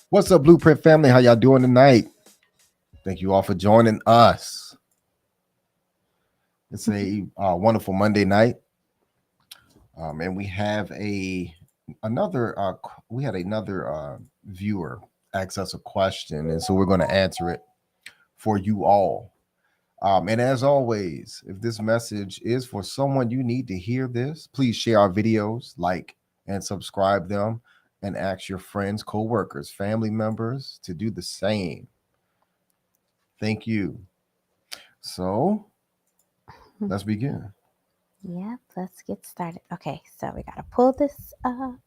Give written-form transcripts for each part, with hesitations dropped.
What's up, Blueprint family? How y'all doing tonight? Thank you all for joining us. It's a wonderful Monday night, and we have another viewer ask us a question, and so we're going to answer it for you all. And as always, if this message is for someone you need to hear this, please share our videos, like and subscribe them, and ask your friends, co-workers, family members to do the same. Thank you. So let's begin. Yep, let's get started. Okay, so we gotta pull this up.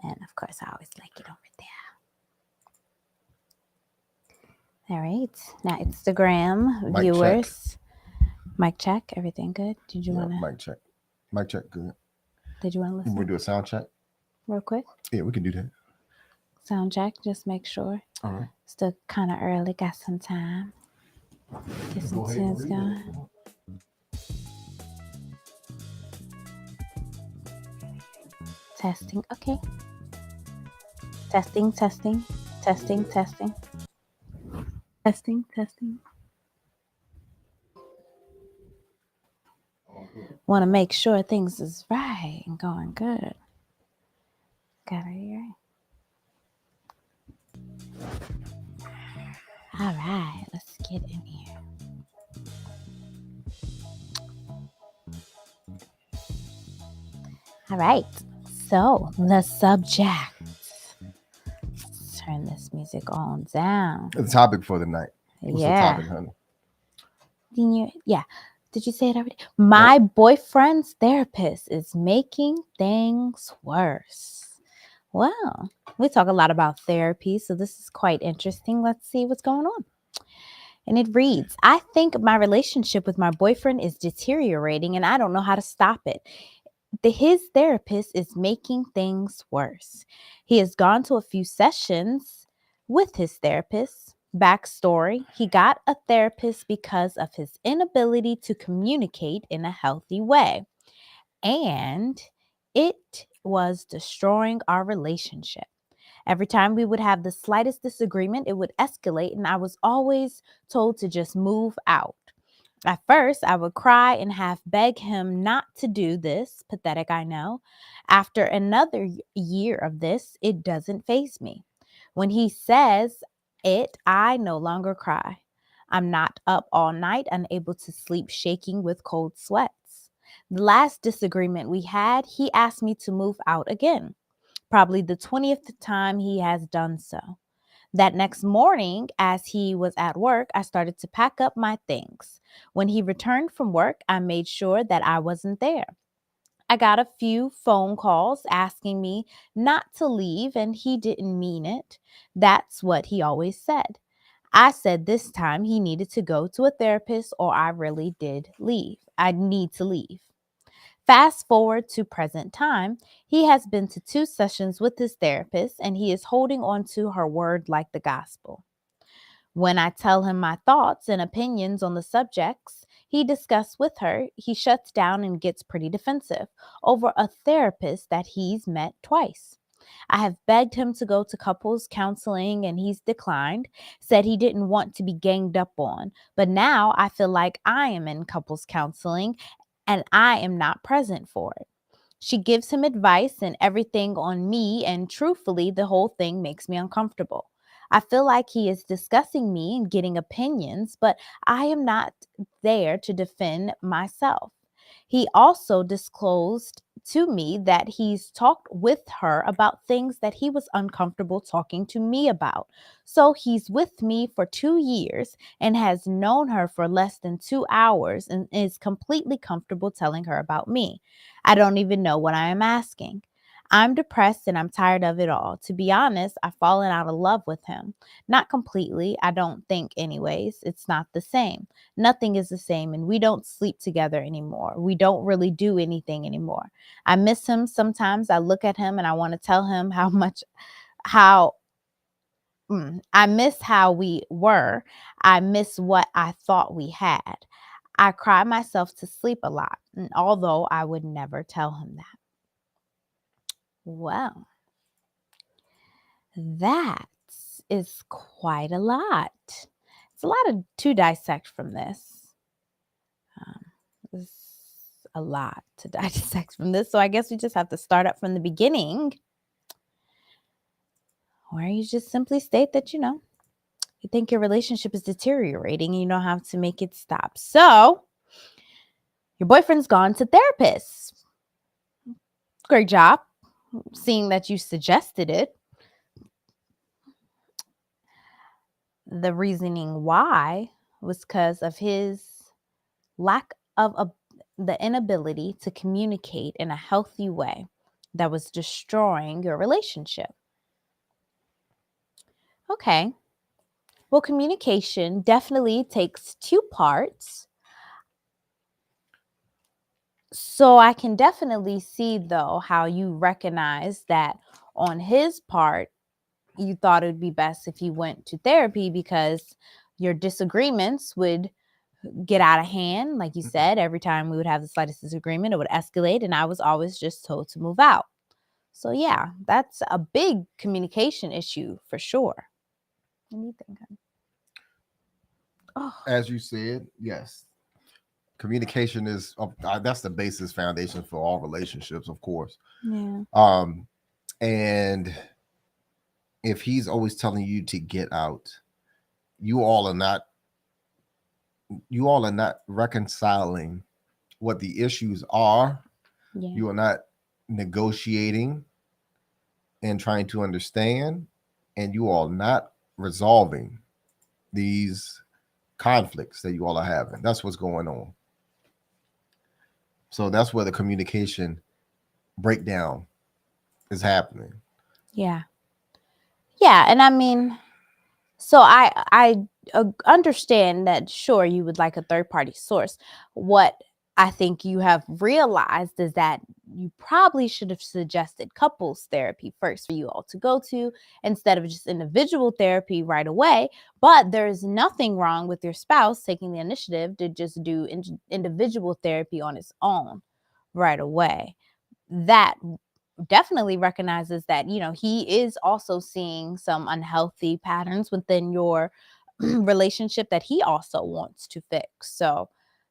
And of course, I always like it over there. All right, now Instagram Mic check. viewers. Mic check, everything good? Did you Yeah, wanna mic check. Mic check. Good. listen We do a sound check. real quick? Yeah, we can do that. Sound check, just make sure. All right. Still kind of early, got some time. Get some Go ahead and tunes read going. it. Testing, okay. Testing, testing, testing, testing. Testing, testing. Want to make sure things is right and going good. Gotta hear it. All right, let's get in here. All right, so the subject. Let's turn this music on down. The topic for the night. What's the Yeah. topic, honey? Yeah. Did you say it already? My boyfriend's therapist is making things worse. Well, we talk a lot about therapy, so this is quite interesting. Let's see what's going on. And it reads, I think my relationship with my boyfriend is deteriorating and I don't know how to stop it. His therapist is making things worse. He has gone to a few sessions with his therapist. Backstory, he got a therapist because of his inability to communicate in a healthy way. And it was destroying our relationship. Every time we would have the slightest disagreement, it would escalate, and I was always told to just move out. At first, I would cry and half beg him not to do this. Pathetic, I know. After another year of this, it doesn't faze me. When he says it, I no longer cry. I'm not up all night, unable to sleep, shaking with cold sweats. The last disagreement we had, he asked me to move out again. Probably the 20th time he has done so. That next morning, as he was at work, I started to pack up my things. When he returned from work, I made sure that I wasn't there. I got a few phone calls asking me not to leave, and he didn't mean it. That's what he always said. I said this time he needed to go to a therapist, or I really did leave. I need to leave. Fast forward to present time, he has been to 2 sessions with his therapist and he is holding on to her word like the gospel. When I tell him my thoughts and opinions on the subjects he discussed with her, he shuts down and gets pretty defensive over a therapist that he's met twice. I have begged him to go to couples counseling and he's declined, said he didn't want to be ganged up on. But now I feel like I am in couples counseling and I am not present for it. She gives him advice and everything on me, and truthfully, the whole thing makes me uncomfortable. I feel like he is discussing me and getting opinions, but I am not there to defend myself. He also disclosed to me that he's talked with her about things that he was uncomfortable talking to me about. So he's with me for 2 years and has known her for less than 2 hours and is completely comfortable telling her about me. I don't even know what I am asking. I'm depressed and I'm tired of it all. To be honest, I've fallen out of love with him. Not completely, I don't think, anyways. It's not the same. Nothing is the same, and we don't sleep together anymore. We don't really do anything anymore. I miss him sometimes. I look at him and I want to tell him how I miss how we were. I miss what I thought we had. I cry myself to sleep a lot, and although I would never tell him that. Well, that is quite a lot. It's a lot to dissect from this. It's a lot to dissect from this. So I guess we just have to start up from the beginning, where you just simply state that, you think your relationship is deteriorating and you know how to make it stop. So your boyfriend's gone to therapists. Great job, seeing that you suggested it. The reasoning why was because of his lack of the inability to communicate in a healthy way that was destroying your relationship. Okay. Well, communication definitely takes two parts. So I can definitely see, though, how you recognize that on his part, you thought it would be best if he went to therapy because your disagreements would get out of hand. Like you said, every time we would have the slightest disagreement, it would escalate, and I was always just told to move out. So yeah, that's a big communication issue for sure. What do you think? Oh, As you said, yes, communication is that's the basis foundation for all relationships, of course. yeah. And if he's always telling you to get out, you all are not reconciling what the issues are. Yeah. You are not negotiating and trying to understand, and you are not resolving these conflicts that you all are having. That's what's going on. So that's where the communication breakdown is happening. Yeah. Yeah. And I mean, so I understand that, sure, you would like a third party source. What I think you have realized is that you probably should have suggested couples therapy first for you all to go to instead of just individual therapy right away. But there's nothing wrong with your spouse taking the initiative to just do individual therapy on its own right away. That definitely recognizes that, he is also seeing some unhealthy patterns within your relationship that he also wants to fix. So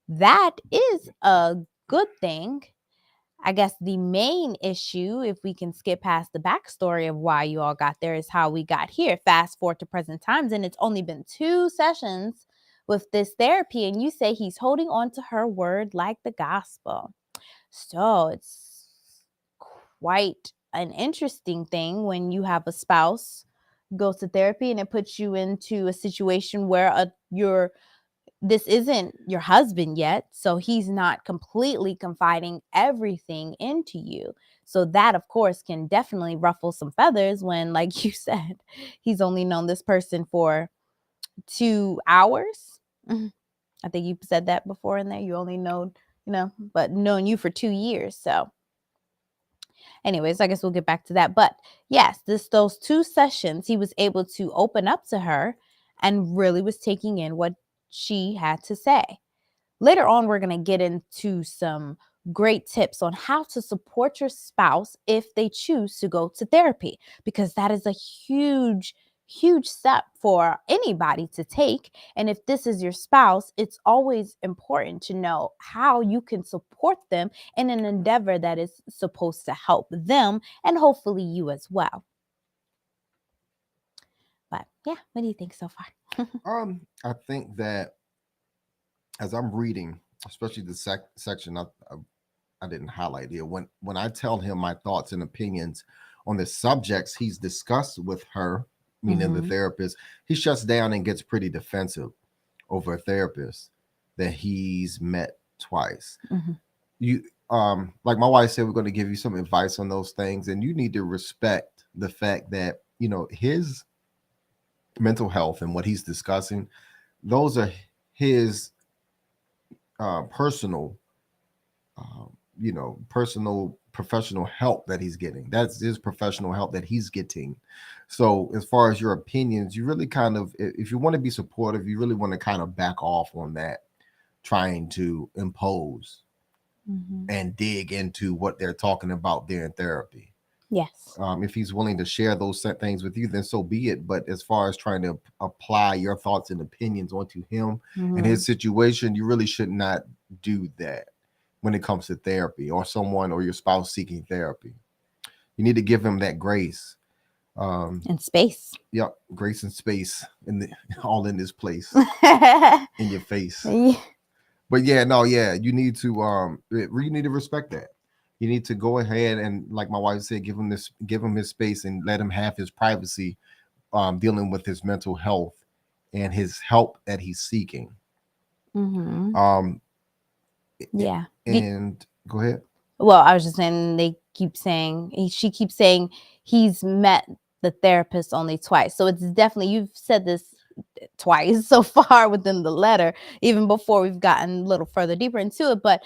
that is a good thing. I guess the main issue, if we can skip past the backstory of why you all got there, is how we got here. Fast forward to present times, and it's only been 2 sessions with this therapy, and you say he's holding on to her word like the gospel. So it's quite an interesting thing when you have a spouse go to therapy and it puts you into a situation where this isn't your husband yet, so he's not completely confiding everything into you. So that, of course, can definitely ruffle some feathers when, like you said, he's only known this person for 2 hours. I think you said that before in there. You only know, but known you for 2 years. So anyways, I guess we'll get back to that. But yes, those 2 sessions, he was able to open up to her and really was taking in what she had to say. Later on, we're going to get into some great tips on how to support your spouse if they choose to go to therapy, because that is a huge step for anybody to take. And if this is your spouse, it's always important to know how you can support them in an endeavor that is supposed to help them and hopefully you as well. But yeah, what do you think so far? I think that as I'm reading, especially the section I didn't highlight here, when I tell him my thoughts and opinions on the subjects he's discussed with her, meaning the therapist, he shuts down and gets pretty defensive over a therapist that he's met twice. You like my wife said, we're going to give you some advice on those things, and you need to respect the fact that his mental health and what he's discussing, those are his personal personal professional help that he's getting. That's his professional help that he's getting. So as far as your opinions, you really kind of, if you want to be supportive, you really want to kind of back off on that, trying to impose and dig into what they're talking about there in therapy. Yes. If he's willing to share those set things with you, then so be it. But as far as trying to apply your thoughts and opinions onto him and Mhm. his situation, you really should not do that when it comes to therapy or someone or your spouse seeking therapy. You need to give him that grace. And space. Yep, grace and space in the all in this place in your face. Yeah. But yeah, no, yeah, you need to respect that. You need to go ahead and, like my wife said, give him his space and let him have his privacy, dealing with his mental health and his help that he's seeking. Mhm. Um, Yeah. and go ahead. Well, I was just saying she keeps saying he's met the therapist only twice. So it's definitely, you've said this twice so far within the letter, even before we've gotten a little further deeper into it. But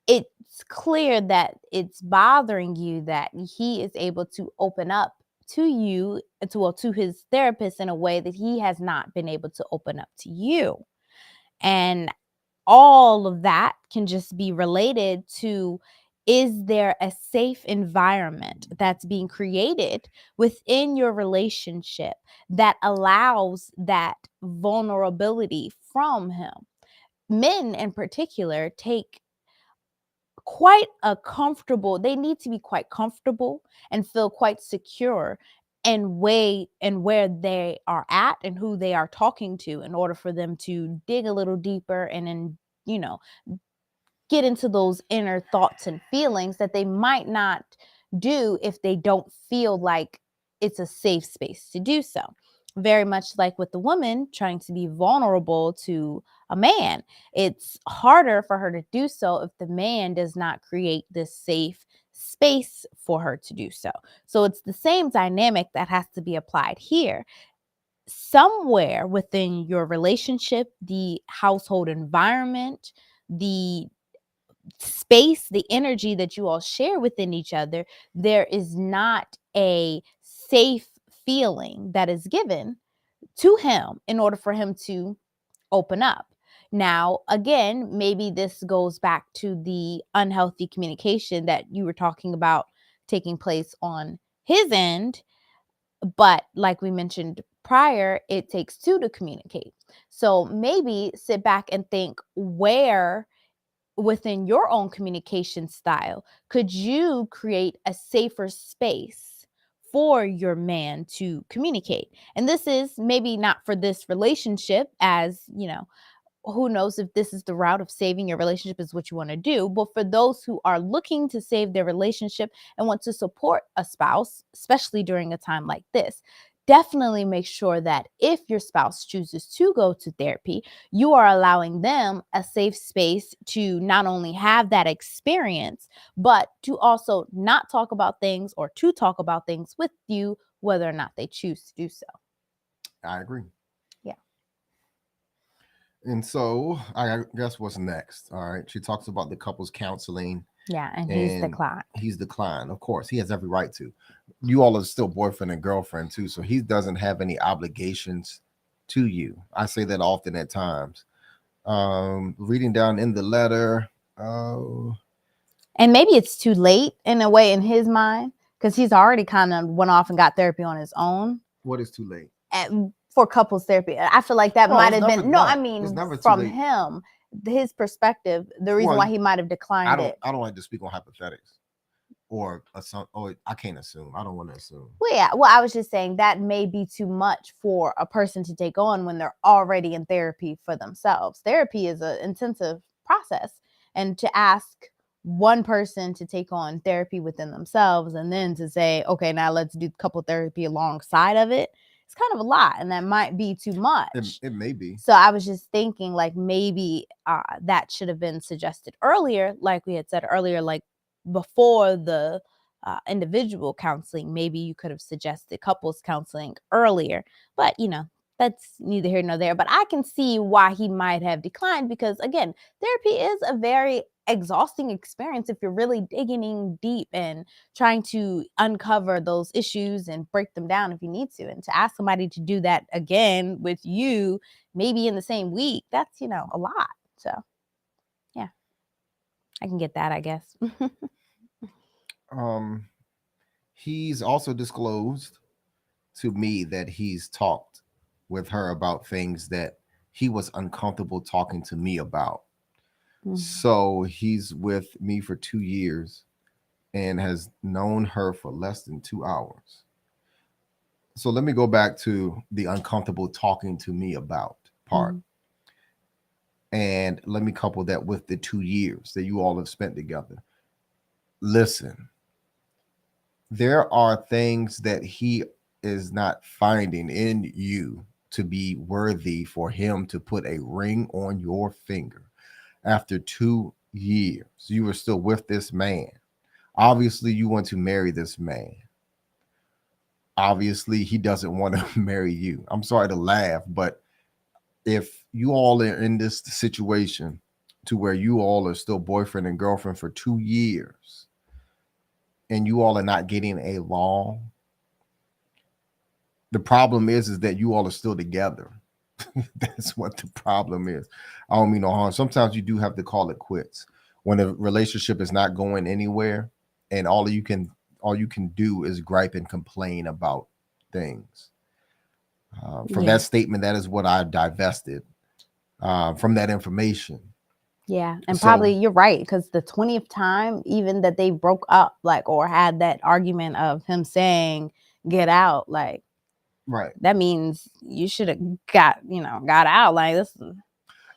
it's clear that it's bothering you that he is able to open up to you, to his therapist, in a way that he has not been able to open up to you. And all of that can just be related to, is there a safe environment that's being created within your relationship that allows that vulnerability from him? Men in particular take they need to be quite comfortable and feel quite secure and where they are at and who they are talking to, in order for them to dig a little deeper and then, you know, get into those inner thoughts and feelings that they might not do if they don't feel like it's a safe space to do so. Very much like with the woman trying to be vulnerable to a man, it's harder for her to do so if the man does not create this safe space for her to do so. So it's the same dynamic that has to be applied here. Somewhere within your relationship, the household environment, the space, the energy that you all share within each other, there is not a safe feeling that is given to him in order for him to open up. Now, again, maybe this goes back to the unhealthy communication that you were talking about taking place on his end. But like we mentioned prior, it takes two to communicate. So maybe sit back and think, where within your own communication style could you create a safer space for your man to communicate? And this is maybe not for this relationship, as you know, who knows if this is the route of saving your relationship is what you want to do. But for those who are looking to save their relationship and want to support a spouse, especially during a time like this, definitely make sure that if your spouse chooses to go to therapy, you are allowing them a safe space to not only have that experience, but to also not talk about things, or to talk about things with you, whether or not they choose to do so. I agree. Yeah. And so I guess what's next? All right. She talks about the couples counseling, Yeah. And he's and declined. he's declined. Of course, he has every right to. You all are still boyfriend and girlfriend too, so he doesn't have any obligations to you. I say that often at times. Reading down in the letter, And maybe it's too late in a way in his mind, because he's already kind of went off and got therapy on his own. what is too late? For couples therapy, I feel like that No, might it's have never been, no, I not. It's mean, never too from late. him, his perspective, the reason Well, why he might have I declined don't. it. I don't like to speak on hypothetics or assume. Or I can't assume. I don't want to assume. Well, yeah, well, I was just saying that may be too much for a person to take on when they're already in therapy for themselves. Therapy is an intensive process, and to ask one person to take on therapy within themselves and then to say, okay, now let's do couple therapy alongside of it, it's kind of a lot, and that might be too much. It may be. So I was just thinking, like, maybe that should have been suggested earlier, like we had said earlier, like before the individual counseling. Maybe you could have suggested couples counseling earlier, but that's neither here nor there. But I can see why he might have declined, because again, therapy is a very exhausting experience if you're really digging in deep and trying to uncover those issues and break them down if you need to. And to ask somebody to do that again with you, maybe in the same week, that's a lot. So yeah, I can get that, I guess. Um, He's also disclosed to me that he's talked with her about things that he was uncomfortable talking to me about. Mhm. So he's with me for 2 years and has known her for less than 2 hours. So let me go back to the uncomfortable talking to me about part. Mhm. And let me couple that with the 2 years that you all have spent together. Listen, there are things that he is not finding in you to be worthy for him to put a ring on your finger. After 2 years, you are still with this man. Obviously, you want to marry this man. Obviously, he doesn't want to marry you. I'm sorry to laugh, but if you all are in this situation to where you all are still boyfriend and girlfriend for 2 years and you all are not getting along, the problem is that you all are still together. That's what the problem is. I don't mean no harm. Sometimes you do have to call it quits when a relationship is not going anywhere, and all you can do is gripe and complain about things. From Yeah. that statement, that is what I divested from that information. Yeah. And So probably you're right, because the 20th time, even that they broke up, like, or had that argument of him saying, get out, like, right that means you should have got out. Like, this.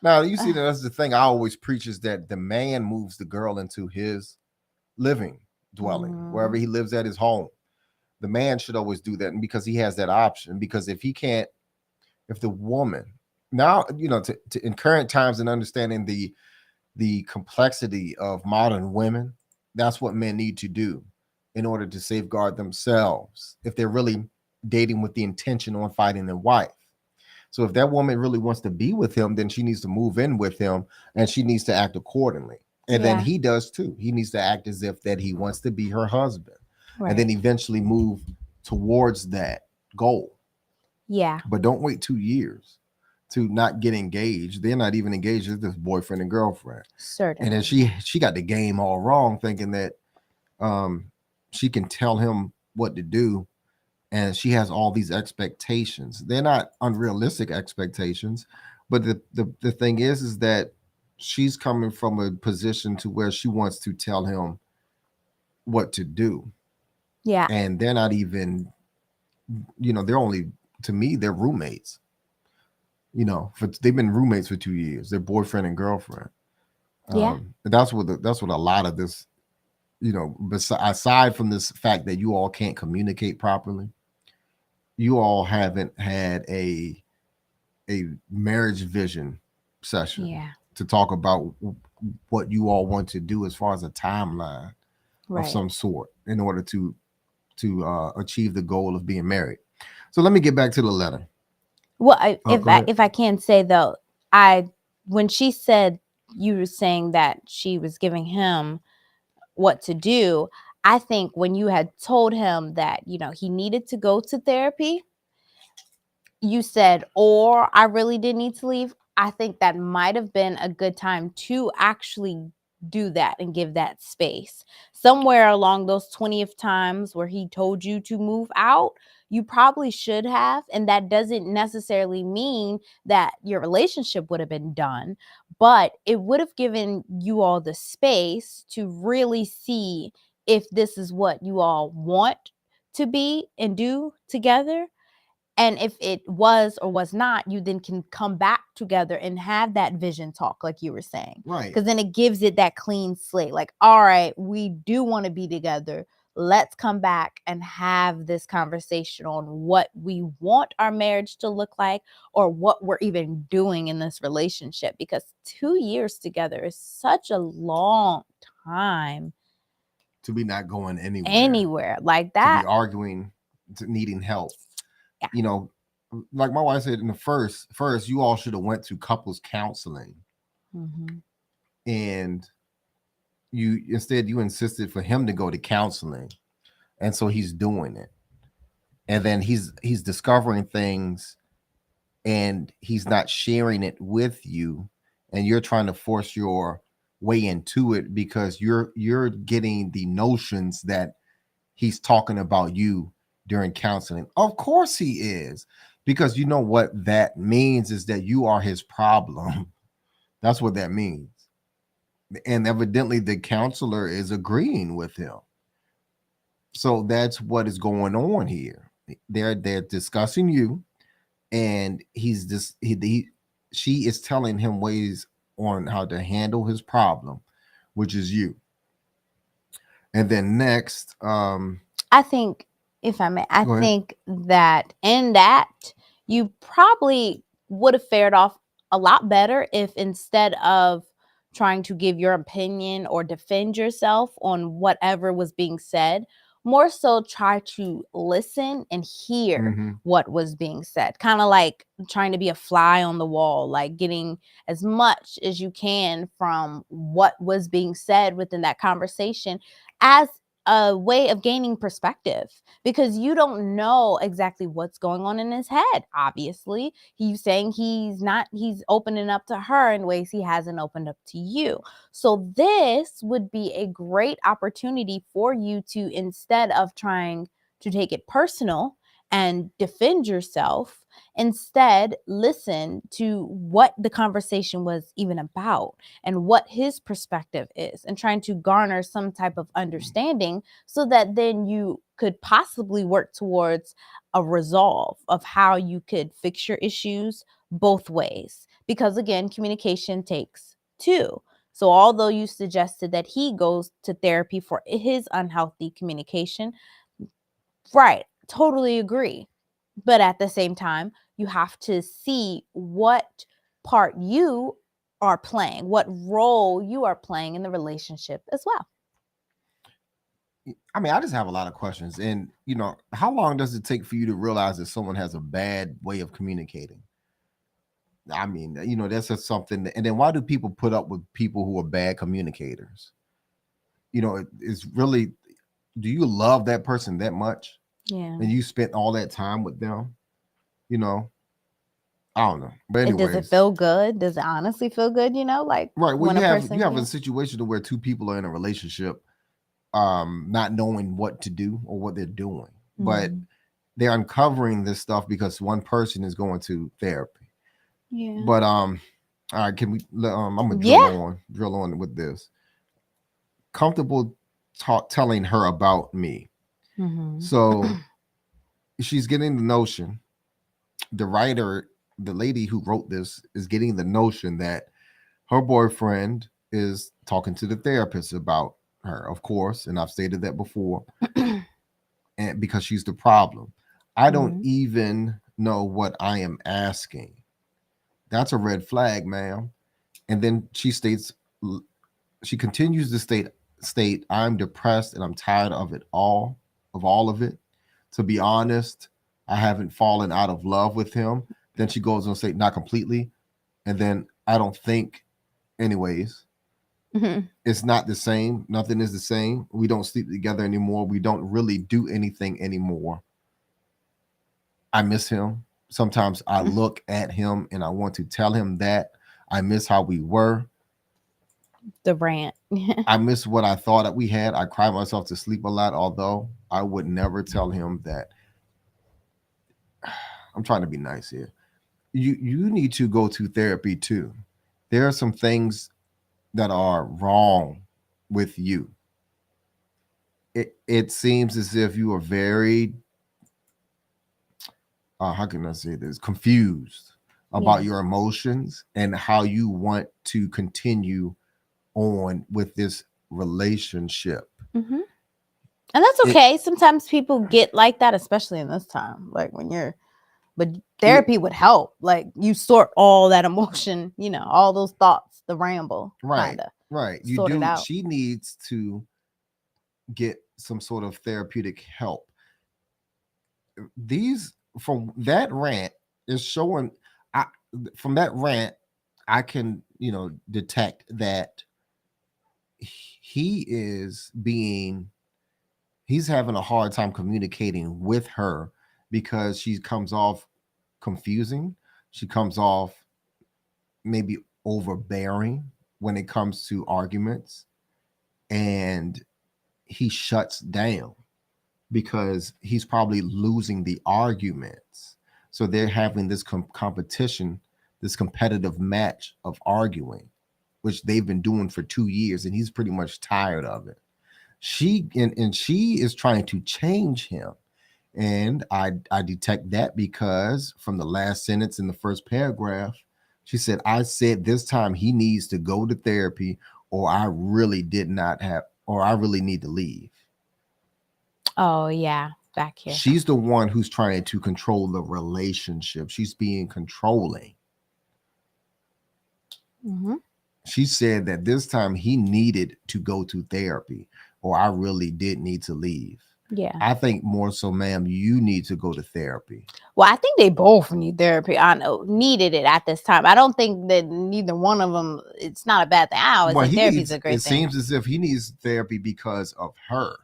now, you see, that's the thing I always preach is that the man moves the girl into his living dwelling, wherever Mhm. he lives at his home. The man should always do that, and because he has that option. Because if he can't, if the woman now, in current times and understanding the complexity of modern women, that's what men need to do in order to safeguard themselves if they're really dating with the intention on finding a wife. So if that woman really wants to be with him, then she needs to move in with him and she needs to act accordingly. And then Yeah. he does too. He needs to act as if that he wants to be her husband and then Right. eventually move towards that goal. Yeah. But don't wait 2 years to not get engaged. They're not even engaged, it's just boyfriend and girlfriend. And then Certainly. she got the game all wrong, thinking that she can tell him what to do, and she has all these expectations. They're not unrealistic expectations, but the thing is that she's coming from a position to where she wants to tell him what to do, Yeah. and they're not even, they're only, to me, they're roommates. For they've been roommates for 2 years. They're boyfriend and girlfriend. Yeah. That's what a lot of this, aside from this fact that you all can't communicate properly, you all haven't had a marriage vision session Yeah. to talk about what you all want to do as far as a timeline of Right. some sort in order to achieve the goal of being married. So let me get back to the letter. Well, Go ahead. if I can say though, I when she said, you were saying that she was giving him what to do, I think when you had told him that, he needed to go to therapy, you said, or I really did need to leave. I think that might have been a good time to actually do that and give that space. Somewhere along those 20th times where he told you to move out, you probably should have. And that doesn't necessarily mean that your relationship would have been done, but it would have given you all the space to really see if this is what you all want to be and do together. And if it was or was not, you then can come back together and have that vision talk, like you were saying. Right. Because then it gives it that clean slate. Like, all right, we do want to be together. Let's come back and have this conversation on what we want our marriage to look like or what we're even doing in this relationship. Because 2 years together is such a long time To be not going anywhere like to be that. arguing, to needing help. Yeah. You know, like my wife said in the first, you all should have went to couples counseling, Mhm. and you insisted for him to go to counseling, and so he's doing it, and then he's discovering things, and he's not sharing it with you, and you're trying to force your way into it because you're getting the notions that he's talking about you during counseling. Of course he is, because you know what that means is that you are his problem. That's what that means. And evidently the counselor is agreeing with him. So that's what is going on here. They're discussing you, and he's just she is telling him ways on how to handle his problem, which is you. And then next, I think, if I may, I go ahead. think that in that you probably would have fared off a lot better if instead of trying to give your opinion or defend yourself on whatever was being said, more so try to listen and hear Mhm. what was being said. Kind of like trying to be a fly on the wall, like getting as much as you can from what was being said within that conversation as a way of gaining perspective, because you don't know exactly what's going on in his head. Obviously, he's saying he's opening up to her in ways he hasn't opened up to you. So this would be a great opportunity for you to, instead of trying to take it personal and defend yourself, instead listen to what the conversation was even about and what his perspective is, and trying to garner some type of understanding, so that then you could possibly work towards a resolve of how you could fix your issues both ways. Because again, communication takes two. So although you suggested that he goes to therapy for his unhealthy communication, right, totally agree. But at the same time, you have to see what part you are playing, what role you are playing in the relationship as well. I mean, I just have a lot of questions. And, how long does it take for you to realize that someone has a bad way of communicating? I mean, that's just something. And then why do people put up with people who are bad communicators? It's really, do you love that person that much? Yeah. And you spent all that time with them? You know, I don't know. But Does it anyways, feel good? Does it honestly feel good? Like right. Well, when you a have person, a situation where two people are in a relationship, not knowing what to do or what they're doing. But Mhm. they're uncovering this stuff because one person is going to therapy. Yeah. But all right, can we I'm gonna Yeah. drill on with this. Comfortable telling her about me. Mhm. So she's getting the notion, the writer, the lady who wrote this is getting the notion that her boyfriend is talking to the therapist about her, of course, and I've stated that before, and because she's the problem. I don't Mhm. even know what I am asking. That's a red flag, ma'am. And then she continues to state, I'm depressed and I'm tired of all of it. To be honest, I haven't fallen out of love with him. Then she goes on to say, not completely. And then I don't think, anyways, Mhm. it's not the same. Nothing is the same. We don't sleep together anymore. We don't really do anything anymore. I miss him. Sometimes I look at him and I want to tell him that I miss how we were. The rant. I miss what I thought that we had. I cry myself to sleep a lot, although I would never tell him that. I'm trying to be nice here. You need to go to therapy too. There are some things that are wrong with you. It seems as if you are very how can I say this, confused about Yeah. your emotions and how you want to continue on with this relationship. Mhm. And that's It okay. Sometimes people get like that, especially in this time. Like when you're, but it therapy would help. Like you sort all that emotion, all those thoughts, the ramble, right, kind of right. You sort it do. out. She needs to get some sort of therapeutic help. These from that rant is showing. I from that rant, I can detect that he is being he's having a hard time communicating with her because she comes off confusing. She comes off maybe overbearing when it comes to arguments, and he shuts down. because he's probably losing the arguments. So they're having this competition, this competitive match of arguing, which they've been doing for 2 years, and he's pretty much tired of it. And she is trying to change him. And I detect that because from the last sentence in the first paragraph, she said, I said this time he needs to go to therapy, or I really did not have, or I really need to leave. Oh, yeah. Back here. She's the one who's trying to control the relationship. She's being controlling. Mm-hmm. She said that this time he needed to go to therapy, or I really did need to leave. Yeah. I think more so, ma'am, you need to go to therapy. Well, I think they both need therapy. I know needed it at this time. I don't think that neither one of them. It's not a bad thing. I always think therapy is a great thing. It seems as if he needs therapy because of her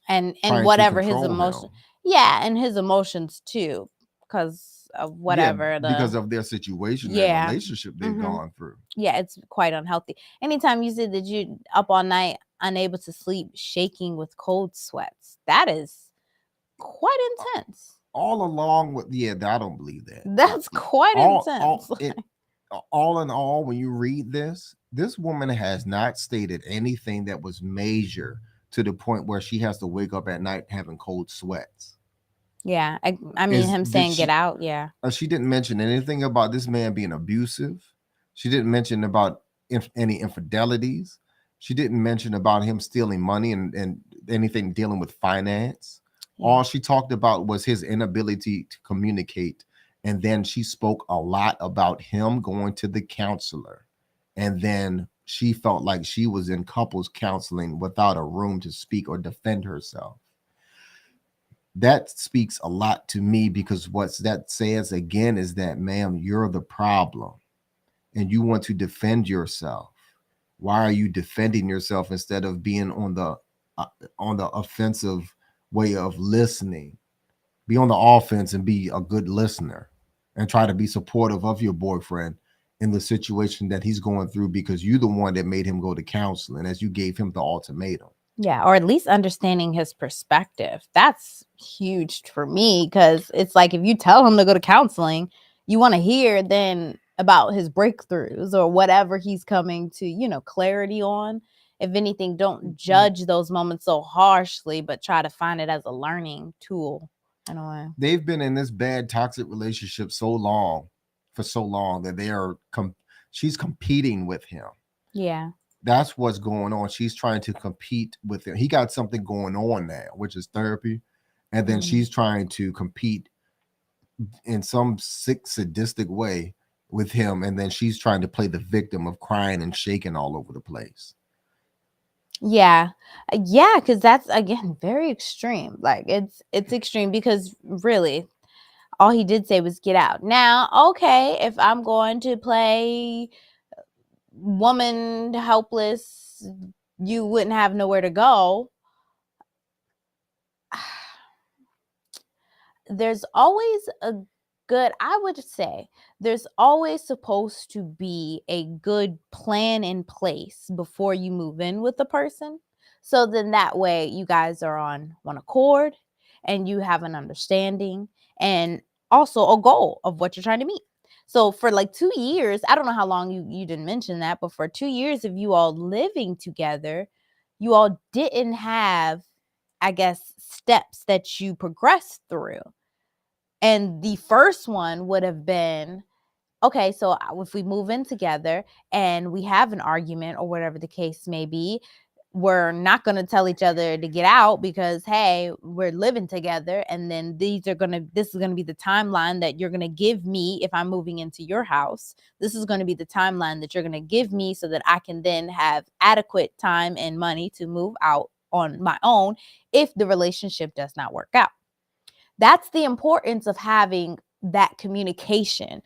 and trying whatever to his control emotion. him. Yeah, and his emotions too, because of whatever. Because of their situation, Yeah. their relationship they've gone through. Yeah, it's quite unhealthy. Anytime you said that you're up all night, unable to sleep, shaking with cold sweats, that is quite intense. All along with, I don't believe that. That's quite intense. All in all, when you read this woman has not stated anything that was major to the point where she has to wake up at night having cold sweats. Yeah, I mean, him saying get out, yeah. She didn't mention anything about this man being abusive. She didn't mention about any infidelities. She didn't mention about him stealing money and anything dealing with finance. Yeah. All she talked about was his inability to communicate. And then she spoke a lot about him going to the counselor. And then she felt like she was in couples counseling without a room to speak or defend herself. That speaks a lot to me, because what that says again is that, ma'am, you're the problem and you want to defend yourself. Why are you defending yourself instead of being on the offensive way of listening? Be on the offense and be a good listener and try to be supportive of your boyfriend in the situation that he's going through, because you're the one that made him go to counseling as you gave him the ultimatum. Yeah, or at least understanding his perspective. That's huge for me, because it's like if you tell him to go to counseling, you want to hear then about his breakthroughs or whatever he's coming to, clarity on. If anything, don't judge those moments so harshly, but try to find it as a learning tool in a way. They've been in this bad toxic relationship for so long that she's competing with him. Yeah. That's what's going on. She's trying to compete with him. He got something going on now, which is therapy. And then she's trying to compete in some sick, sadistic way with him. And then she's trying to play the victim of crying and shaking all over the place. Yeah. Yeah, because that's, again, very extreme. Like, it's extreme, because really, all he did say was get out. Now, okay, if I'm going to play woman helpless, you wouldn't have nowhere to go. There's always I would say there's always supposed to be a good plan in place before you move in with a person. So then that way you guys are on one accord and you have an understanding and also a goal of what you're trying to meet. So for like 2 years, I don't know how long you didn't mention that, but for 2 years of you all living together, you all didn't have, I guess, steps that you progressed through. And the first one would have been, okay, so if we move in together and we have an argument or whatever the case may be, we're not going to tell each other to get out because, hey, we're living together. And then this is going to be the timeline that you're going to give me if I'm moving into your house. This is going to be the timeline that you're going to give me so that I can then have adequate time and money to move out on my own if the relationship does not work out. That's the importance of having that communication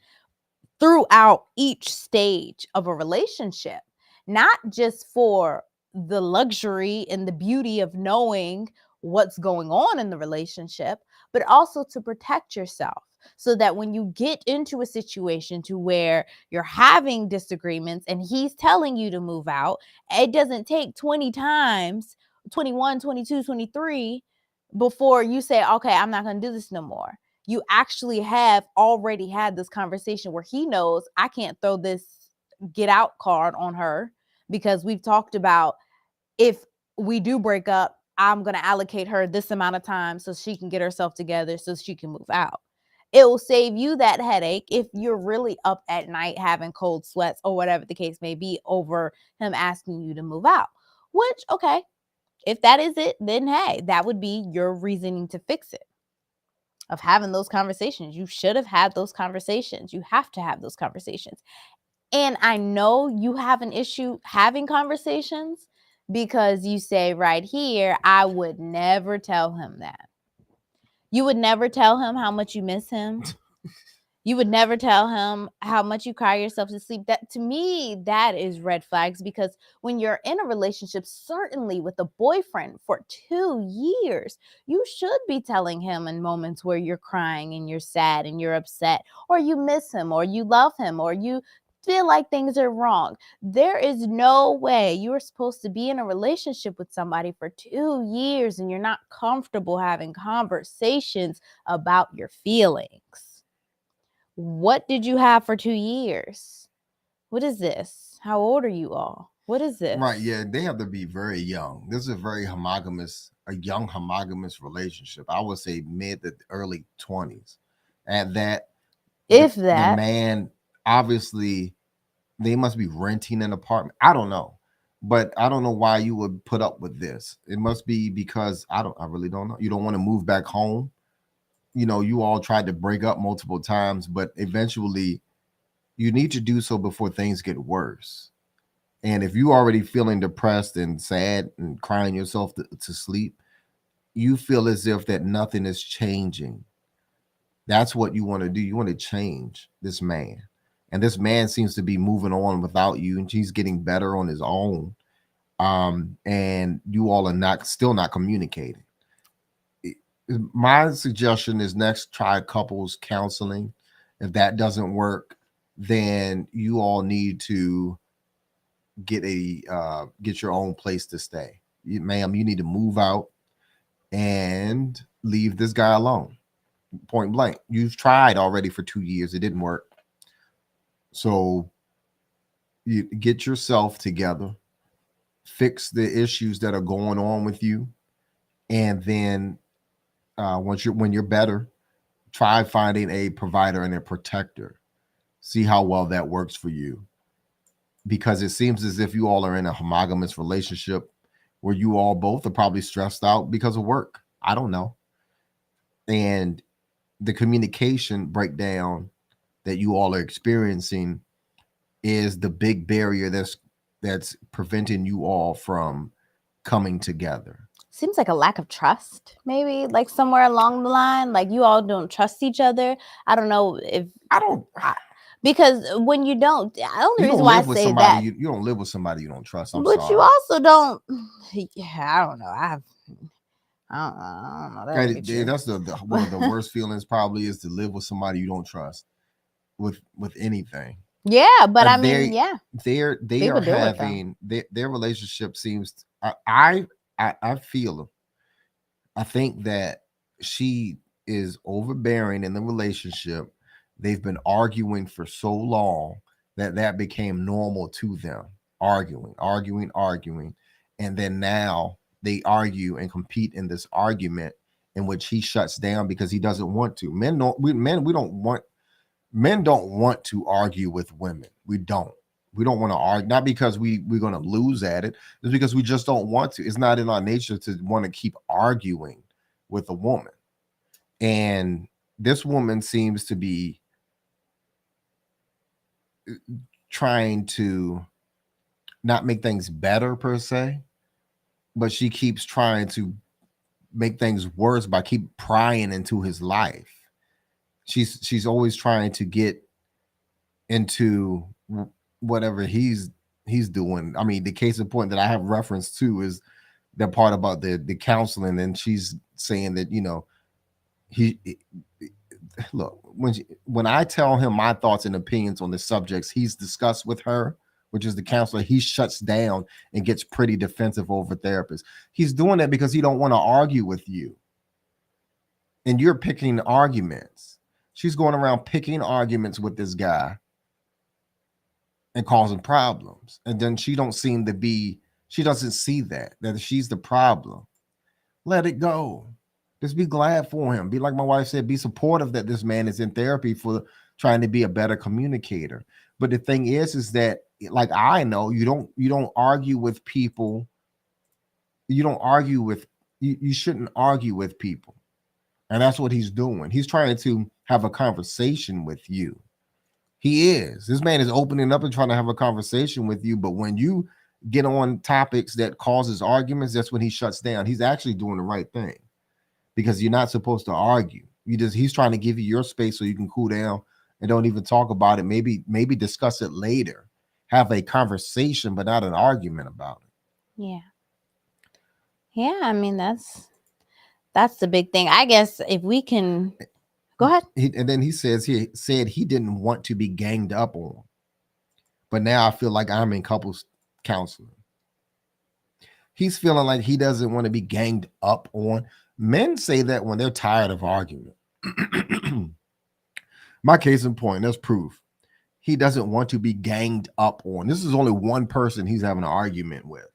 throughout each stage of a relationship, not just for the luxury and the beauty of knowing what's going on in the relationship, but also to protect yourself so that when you get into a situation to where you're having disagreements and he's telling you to move out, it doesn't take 20 times, 21, 22, 23, before you say, okay, I'm not going to do this no more. You actually have already had this conversation where he knows I can't throw this get out card on her, because we've talked about, if we do break up, I'm going to allocate her this amount of time so she can get herself together so she can move out. It will save you that headache if you're really up at night having cold sweats or whatever the case may be over him asking you to move out. Which, okay, if that is it, then hey, that would be your reasoning to fix it, of having those conversations. You should have had those conversations. You have to have those conversations. And I know you have an issue having conversations because you say right here, I would never tell him that. You would never tell him how much you miss him. You would never tell him how much you cry yourself to sleep. That, to me, that is red flags, because when you're in a relationship, certainly with a boyfriend for 2 years, you should be telling him in moments where you're crying and you're sad and you're upset, or you miss him, or you love him, or you feel like things are wrong. There is no way you are supposed to be in a relationship with somebody for 2 years and you're not comfortable having conversations about your feelings. What did you have for 2 years? What is this? How old are you all? What is this? Right, yeah, they have to be very young. This is a very a young homogamous relationship. I would say mid to early 20s. At that, If the that. man, obviously, they must be renting an apartment. I don't know. But I don't know why you would put up with this. It must be because I really don't know. You don't want to move back home. You all tried to break up multiple times, but eventually you need to do so before things get worse. And if you already feeling depressed and sad and crying yourself to sleep, you feel as if that nothing is changing. That's what you want to do. You want to change this man. And this man seems to be moving on without you, and he's getting better on his own. And you all are still not communicating. My suggestion is next try couples counseling. If that doesn't work, then you all need to get your own place to stay. Ma'am, you need to move out and leave this guy alone. Point blank. You've tried already for 2 years. It didn't work. So you get yourself together, fix the issues that are going on with you, and then when you're better, try finding a provider and a protector. See how well that works for you. Because it seems as if you all are in a homogamous relationship where you all both are probably stressed out because of work. I don't know. And the communication breakdown that you all are experiencing is the big barrier that's preventing you all from coming together. Seems like a lack of trust, maybe, like somewhere along the line, like you all don't trust each other. I don't know if because when you don't, the only reason why I say that, you don't live with somebody you don't trust. but sorry. you also don't. Yeah, I don't know. I don't know. That That's one of the worst feelings probably, is to live with somebody you don't trust with anything. Yeah, but I mean, yeah, they are having their relationship seems. I feel. I think that she is overbearing in the relationship. They've been arguing for so long that became normal to them. Arguing, and then now they argue and compete in this argument in which he shuts down because he doesn't want to. Men don't want to argue with women. We don't want to argue, not because we're going to lose at it. It's because we just don't want to. It's not in our nature to want to keep arguing with a woman. And this woman seems to be trying to not make things better per se, but she keeps trying to make things worse by keep prying into his life. She's always trying to get into whatever he's doing. I mean, the case in point that I have reference to is the part about the counseling, and she's saying that he look, when I tell him my thoughts and opinions on the subjects he's discussed with her, which is the counselor, he shuts down and gets pretty defensive over therapists. He's doing that because he don't want to argue with you. and you're picking arguments. She's going around picking arguments with this guy and causing problems. And then she don't seem to be, she doesn't see that she's the problem. Let it go. Just be glad for him. Be like my wife said, be supportive that this man is in therapy for trying to be a better communicator. But the thing is that like I know you don't argue with people. You don't argue with you shouldn't argue with people. And that's what he's doing. He's trying to have a conversation with you. He is. This man is opening up and trying to have a conversation with you. But when you get on topics that causes arguments, that's when he shuts down. He's actually doing the right thing because you're not supposed to argue. He's trying to give you your space so you can cool down and don't even talk about it. Maybe discuss it later. Have a conversation, but not an argument about it. Yeah. Yeah, I mean that's the big thing. I guess if we can go ahead. And then he said he didn't want to be ganged up on. But now I feel like I'm in couples counseling. He's feeling like he doesn't want to be ganged up on. Men say that when they're tired of arguing. My case in point, that's proof. He doesn't want to be ganged up on. This is only one person he's having an argument with.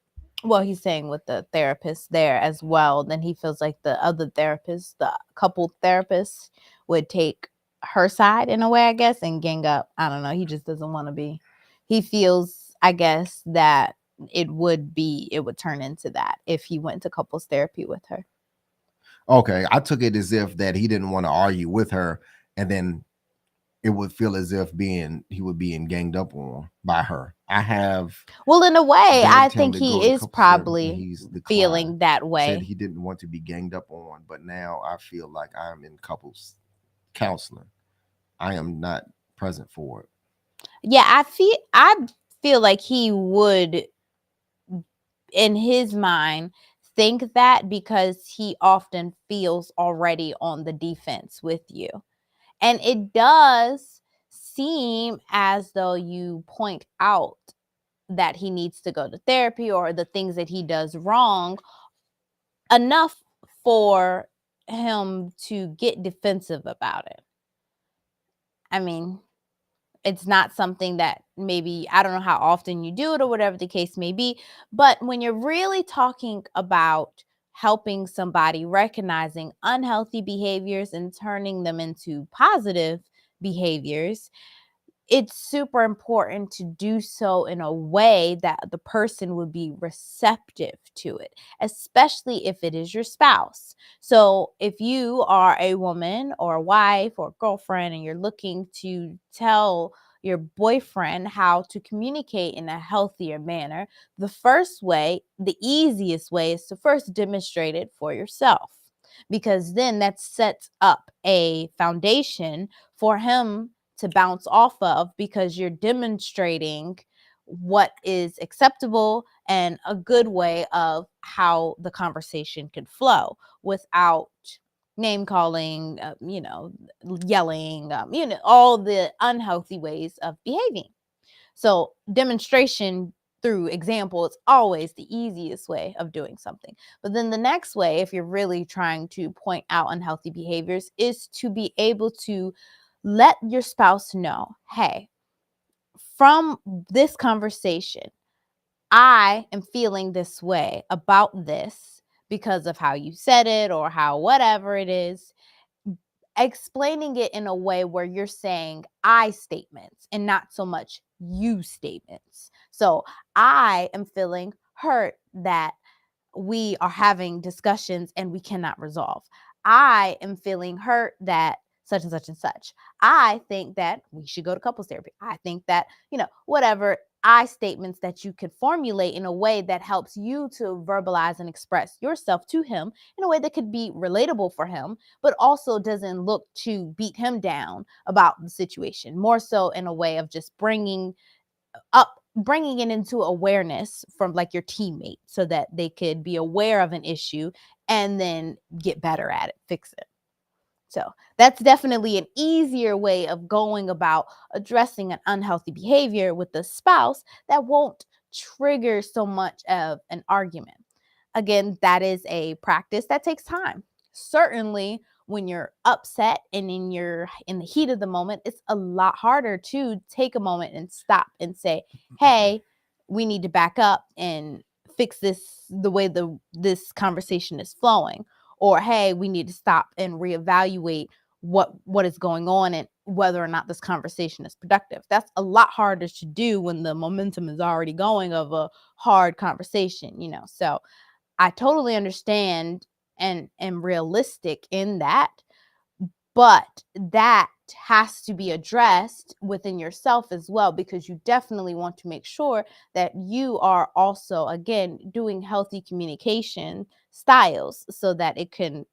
Well, he's saying with the therapist there as well, then he feels like the other therapist, the couple therapist, would take her side in a way, I guess, and gang up. I don't know. He just doesn't want to be. He feels, I guess, that it would turn into that if he went to couples therapy with her. Okay, I took it as if that he didn't want to argue with her, and then it would feel as if he would be ganged up on by her. Well, in a way, I think he is probably feeling that way. Said he didn't want to be ganged up on, but now I feel like I'm in couples counseling. I am not present for it. Yeah, I feel like he would, in his mind, think that because he often feels already on the defense with you. And it does seem as though you point out that he needs to go to therapy or the things that he does wrong enough for him to get defensive about it. I mean, it's not something that maybe, I don't know how often you do it or whatever the case may be, but when you're really talking about helping somebody recognizing unhealthy behaviors and turning them into positive behaviors, it's super important to do so in a way that the person would be receptive to it, especially if it is your spouse. So if you are a woman or a wife or a girlfriend and you're looking to tell your boyfriend how to communicate in a healthier manner, the easiest way is to first demonstrate it for yourself, because then that sets up a foundation for him to bounce off of, because you're demonstrating what is acceptable and a good way of how the conversation could flow without name calling, yelling, all the unhealthy ways of behaving. So demonstration through example is always the easiest way of doing something. But then the next way, if you're really trying to point out unhealthy behaviors, is to be able to let your spouse know, hey, from this conversation, I am feeling this way about this because of how you said it or how whatever it is. Explaining it in a way where you're saying I statements and not so much you statements. So I am feeling hurt that we are having discussions and we cannot resolve. I am feeling hurt that such and such and such. I think that we should go to couples therapy. I think that, whatever I statements that you could formulate in a way that helps you to verbalize and express yourself to him in a way that could be relatable for him, but also doesn't look to beat him down about the situation. More so in a way of just bringing it into awareness from like your teammate so that they could be aware of an issue and then get better at it, fix it. So that's definitely an easier way of going about addressing an unhealthy behavior with the spouse that won't trigger so much of an argument. Again, that is a practice that takes time. Certainly, when you're upset and in the heat of the moment, it's a lot harder to take a moment and stop and say, hey, we need to back up and fix this the way this conversation is flowing. Or, hey, we need to stop and reevaluate what is going on and whether or not this conversation is productive. That's a lot harder to do when the momentum is already going of a hard conversation, So I totally understand and am realistic in that, but that has to be addressed within yourself as well, because you definitely want to make sure that you are also, again, doing healthy communication styles so that it can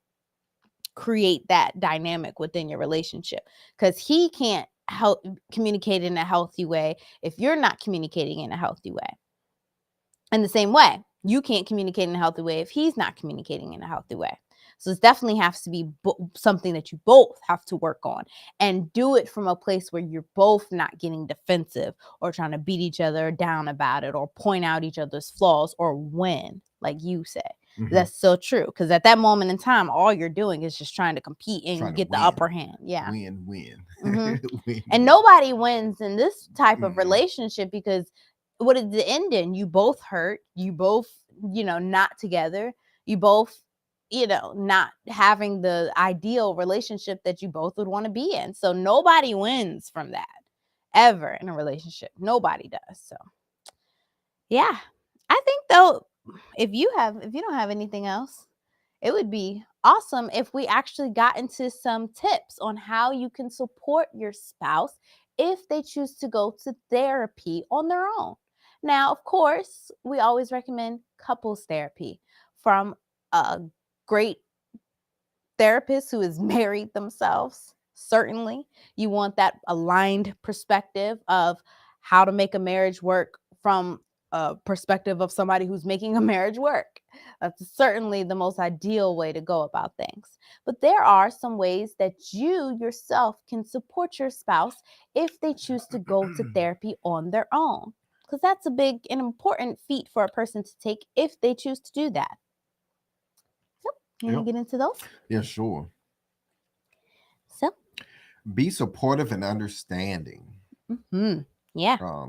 create that dynamic within your relationship, because he can't help communicate in a healthy way if you're not communicating in a healthy way. In the same way, you can't communicate in a healthy way if he's not communicating in a healthy way. So it definitely has to be something that you both have to work on, and do it from a place where you're both not getting defensive or trying to beat each other down about it or point out each other's flaws or win, like you say. Mhm. That's so true, because at that moment in time, all you're doing is just trying to compete and Trying to get the win. upper hand. Yeah. Win. Mhm. Win. And nobody wins in this type of Mm-mm. relationship, because what is the end in? You both hurt. You both, not together. You both, not having the ideal relationship that you both would want to be in. So nobody wins from that ever in a relationship. Nobody does. So yeah, I think though, if you don't have anything else, it would be awesome if we actually got into some tips on how you can support your spouse if they choose to go to therapy on their own. Now, of course, we always recommend couples therapy from a great therapist who is married themselves. Certainly, you want that aligned perspective of how to make a marriage work from a perspective of somebody who's making a marriage work. That's certainly the most ideal way to go about things. But there are some ways that you yourself can support your spouse if they choose to go to therapy on their own, because that's a big and important feat for a person to take if they choose to do that. Yep. You want to get into those? Yeah, sure. So, Be supportive and understanding. yeah.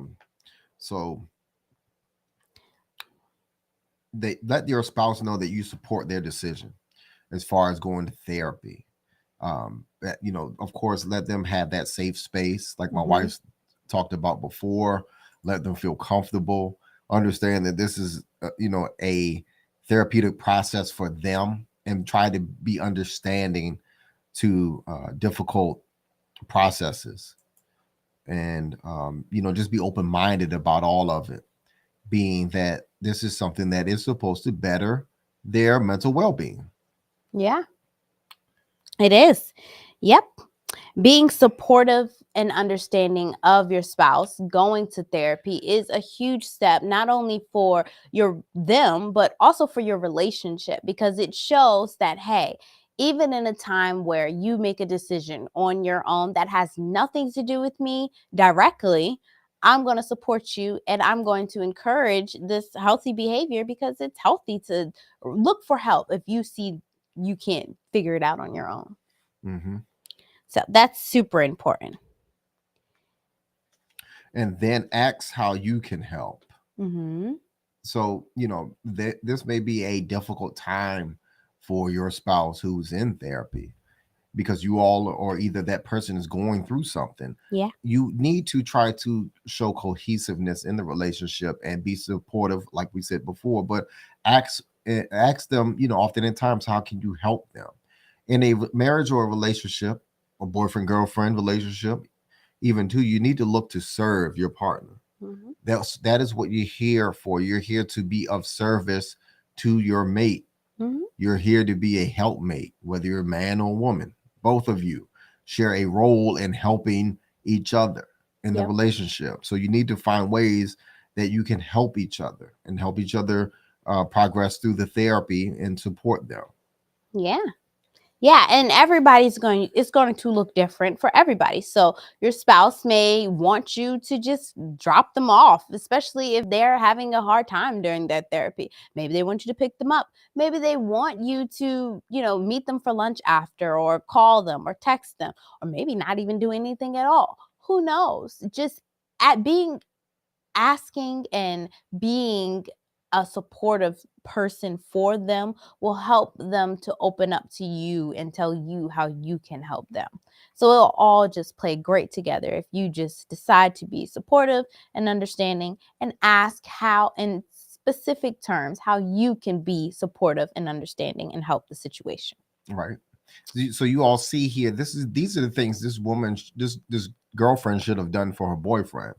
So they let your spouse know that you support their decision as far as going to therapy. Of course, let them have that safe space, like my wife talked about before. Let them feel comfortable. Understand that this is, a therapeutic process for them, and try to be understanding to difficult processes, and just be open-minded about all of it, being that this is something that is supposed to better their mental well-being. Yeah, it is. Yep. Being supportive and understanding of your spouse going to therapy is a huge step, not only for them, but also for your relationship, because it shows that, hey, even in a time where you make a decision on your own that has nothing to do with me directly, I'm going to support you and I'm going to encourage this healthy behavior, because it's healthy to look for help if you see you can't figure it out on your own. Mm-hmm. So that's super important. And then ask how you can help. Mm-hmm. So, this may be a difficult time for your spouse who's in therapy, because you all, or either that person is going through something. Yeah. You need to try to show cohesiveness in the relationship and be supportive, like we said before, but ask them, often in times, how can you help them in a marriage or a relationship, a boyfriend girlfriend relationship? Even too, you need to look to serve your partner. Mm-hmm. That is what you're here for. You're here to be of service to your mate. Mm-hmm. You're here to be a helpmate, whether you're a man or a woman. Both of you share a role in helping each other in the relationship. So you need to find ways that you can help each other and help each other progress through the therapy and support them. Yeah. Yeah, and it's going to look different for everybody. So your spouse may want you to just drop them off, especially if they're having a hard time during that therapy. Maybe they want you to pick them up. Maybe they want you to, meet them for lunch after, or call them or text them, or maybe not even do anything at all. Who knows? Just at being asking and being a supportive person for them will help them to open up to you and tell you how you can help them. So it'll all just play great together if you just decide to be supportive and understanding and ask how, in specific terms, how you can be supportive and understanding and help the situation. Right. So you all see here, these are the things this woman, this girlfriend should have done for her boyfriend,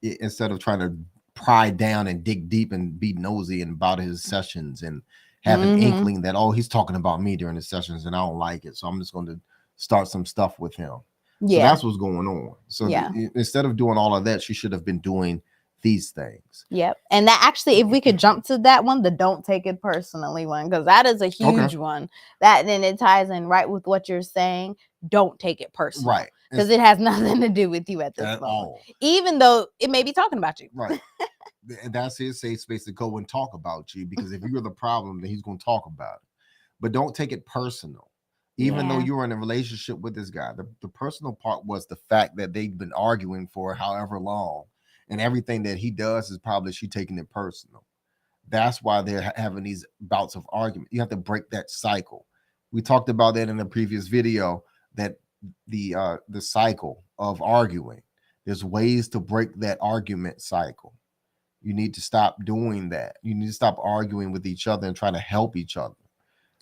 instead of trying to pry down and dig deep and be nosy and about his sessions and have an inkling that, oh, he's talking about me during the sessions and I don't like it, so I'm just going to start some stuff with him. So Yeah. that's what's going on. So Yeah. Instead of doing all of that, she should have been doing these things. Yep. And that actually, if we could jump to that one, the don't take it personally one, because that is a huge one. That then it ties in right with what you're saying. Don't take it personal. Right. Because it has nothing to do with you at this moment. All. Even though it may be talking about you. Right. And that's his safe space to go and talk about you, because if you're the problem, then he's going to talk about it. But don't take it personal. Even though you were in a relationship with this guy, the personal part was the fact that they've been arguing for however long, and everything that he does is probably she taking it personal. That's why they're having these bouts of argument. You have to break that cycle. We talked about that in the previous video, that the cycle of arguing. There's ways to break that argument cycle. You need to stop doing that. You need to stop arguing with each other and trying to help each other.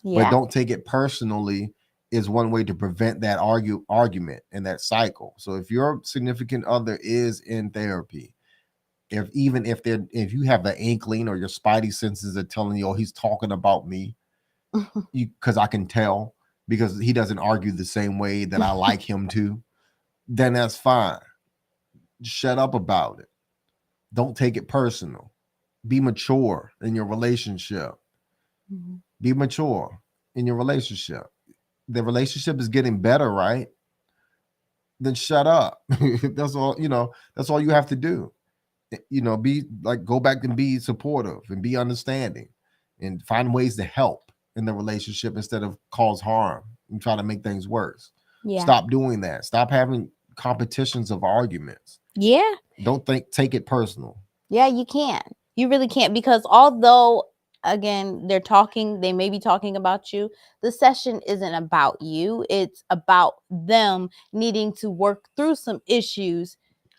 Yeah. But don't take it personally is one way to prevent that argument and that cycle. So if your significant other is in therapy, if you have the inkling or your spidey senses are telling you, oh, he's talking about me, because I can tell, because he doesn't argue the same way that I like him to, then that's fine. Shut up about it. Don't take it personal. Be mature in your relationship. Be mature in your relationship. The relationship is getting better, right? Then shut up. That's all, that's all you have to do. Be like, go back and be supportive and be understanding and find ways to help in the relationship instead of cause harm and try to make things worse. Yeah. Stop doing that. Stop having competitions of arguments. Yeah. Don't take it personal. Yeah, you can't. You really can't, because although, again, they may be talking about you, the session isn't about you. It's about them needing to work through some issues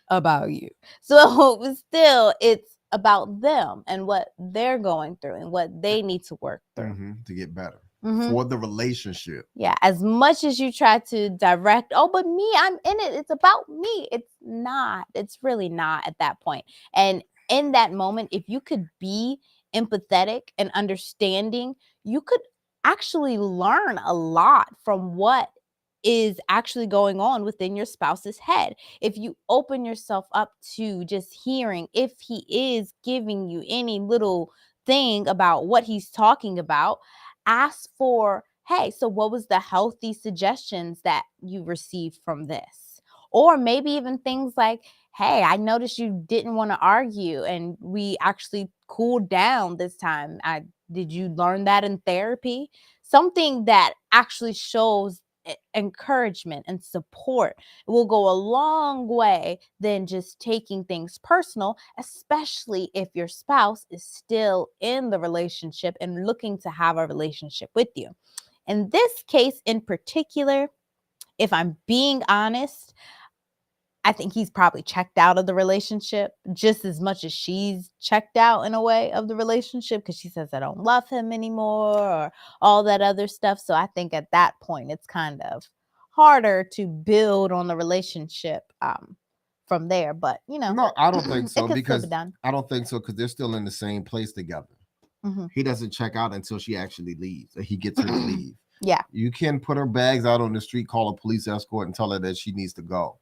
about you. So still, it's about them and what they're going through and what they need to work through to get better for the relationship. Yeah, as much as you try to direct, oh, but me, I'm in it, it's about me. It's not. It's really not at that point. And in that moment, if you could be empathetic and understanding, you could actually learn a lot from what is actually going on within your spouse's head. If you open yourself up to just hearing if he is giving you any little thing about what he's talking about, ask for, hey, so what was the healthy suggestions that you received from this? Or maybe even things like, hey, I noticed you didn't want to argue and we actually cooled down this time. Did you learn that in therapy? Something that actually shows encouragement and support will go a long way than just taking things personal, especially if your spouse is still in the relationship and looking to have a relationship with you. In this case in particular, if I'm being honest, I think he's probably checked out of the relationship just as much as she's checked out in a way of the relationship, because she says, I don't love him anymore, or all that other stuff. So I think at that point, it's kind of harder to build on the relationship from there. But, no, I don't think so, because I don't think so, because they're still in the same place together. He doesn't check out until she actually leaves, or he gets her to leave. Yeah. You can put her bags out on the street, call a police escort, and tell her that she needs to go.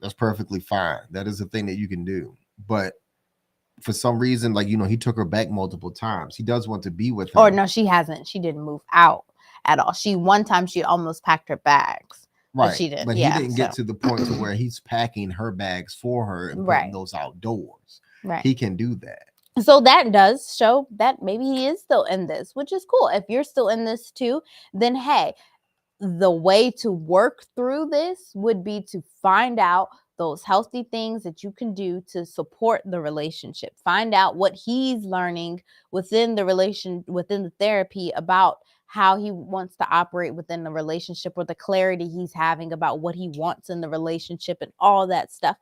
That's perfectly fine. That is a thing that you can do. But for some reason, he took her back multiple times. He does want to be with her. Or no, she hasn't. She didn't move out at all. One time she almost packed her bags, but Right. she didn't. But Yeah, he didn't get so to the point to where he's packing her bags for her and putting right, those outdoors. right. He can do that. So that does show that maybe he is still in this, which is cool. If you're still in this too, then hey, the way to work through this would be to find out those healthy things that you can do to support the relationship. Find out what he's learning within the therapy about how he wants to operate within the relationship, or the clarity he's having about what he wants in the relationship and all that stuff.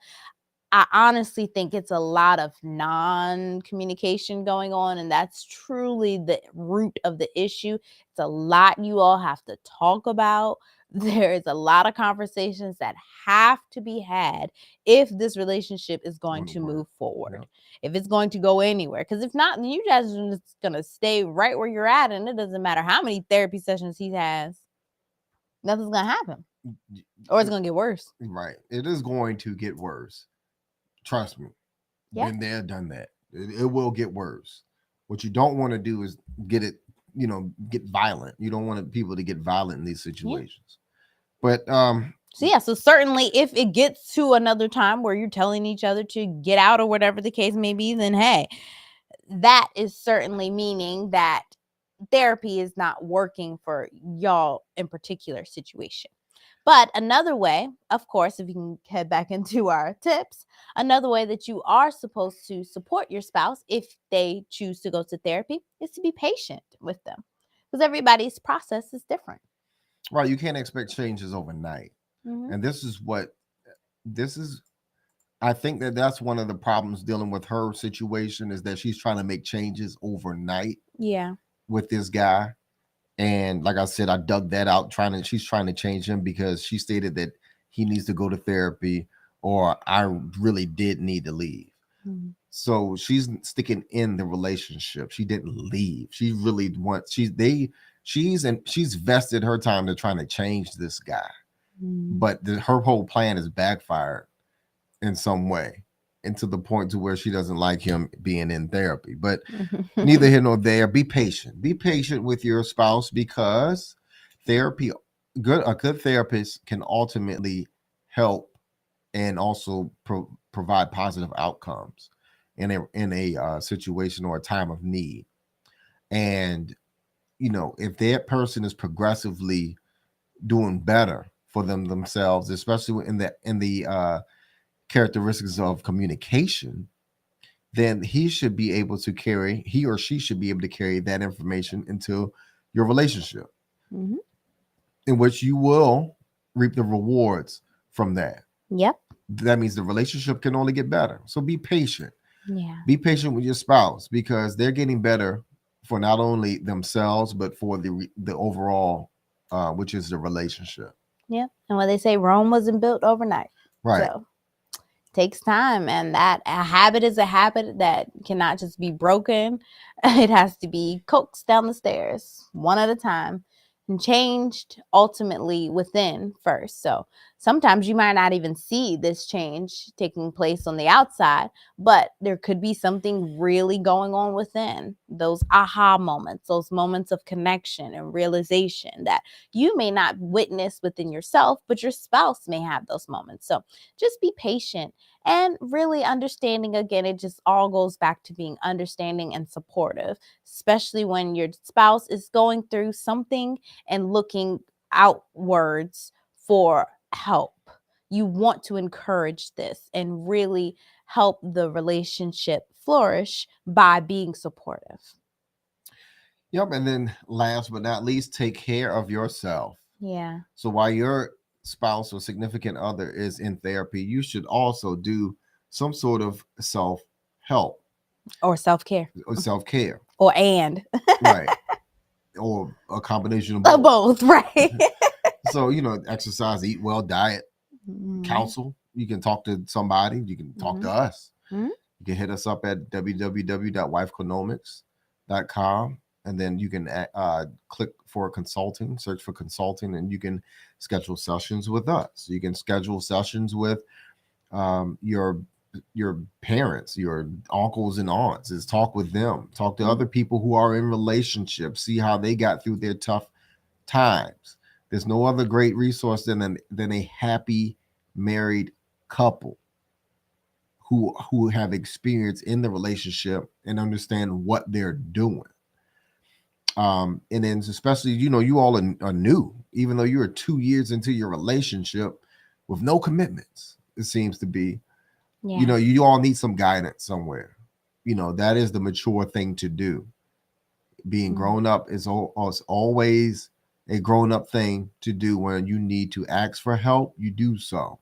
I honestly think it's a lot of non-communication going on, and that's truly the root of the issue. It's a lot you all have to talk about. There's a lot of conversations that have to be had if this relationship is going to move forward, if it's going to go anywhere. Because if not, then you guys are just going to stay right where you're at, and it doesn't matter how many therapy sessions he has. Nothing's going to happen, or it's going to get worse. Right. It is going to get worse. Trust me. Yeah. Been there, done that. It will get worse. What you don't want to do is get violent. You don't want people to get violent in these situations. But so certainly if it gets to another time where you're telling each other to get out or whatever the case may be, then hey, that is certainly meaning that therapy is not working for y'all in particular situation. But another way, of course, if you can head back into our tips, another way that you are supposed to support your spouse if they choose to go to therapy is to be patient with them, because everybody's process is different. Right. You can't expect changes overnight. Mm-hmm. And I think that's one of the problems dealing with her situation, is that she's trying to make changes overnight. Yeah. With this guy. And like I said, I dug that out. She's trying to change him because she stated that he needs to go to therapy, or I really did need to leave. Mm-hmm. So she's sticking in the relationship. She didn't leave. She really wants. She's vested her time to trying to change this guy, but her whole plan is backfired in some way, and to the point to where she doesn't like him being in therapy. But neither here nor there. Be patient. Be patient with your spouse, because a good therapist can ultimately help and also provide positive outcomes in a situation or a time of need. And if that person is progressively doing better for themselves, especially in the characteristics of communication, then he or she should be able to carry that information into your relationship, in which you will reap the rewards from that. Yep. That means the relationship can only get better. So be patient. Yeah. Be patient with your spouse, because they're getting better for not only themselves, but for the overall, which is the relationship. Yep. And when they say Rome wasn't built overnight. Right. So takes time, and that a habit is a habit that cannot just be broken. It has to be coaxed down the stairs one at a time and changed ultimately within first. So sometimes you might not even see this change taking place on the outside, but there could be something really going on within. Those aha moments, those moments of connection and realization that you may not witness within yourself, but your spouse may have those moments. So just be patient and really understanding. Again, it just all goes back to being understanding and supportive, especially when your spouse is going through something and looking outwards for help. You want to encourage this and really help the relationship flourish by being supportive. Yep. And then last but not least, take care of yourself. Yeah. So while your spouse or significant other is in therapy, you should also do some sort of self-help. Or self-care. Or self-care. Right. Or a combination of both. Right. So, exercise, eat well, diet, counsel. You can talk to somebody. You can talk to us. You can hit us up at www.wifeconomics.com. And then you can click for consulting, search for consulting, and you can schedule sessions with us. You can schedule sessions with your parents, your uncles and aunts. Is talk with them. Talk to other people who are in relationships. See how they got through their tough times. There's no other great resource than a happy married couple who have experience in the relationship and understand what they're doing. And then especially, you all are new, even though you are 2 years into your relationship with no commitments, it seems to be. Yeah. You all need some guidance somewhere. That is the mature thing to do. Being grown up is always a grown up thing to do. When you need to ask for help, you do so.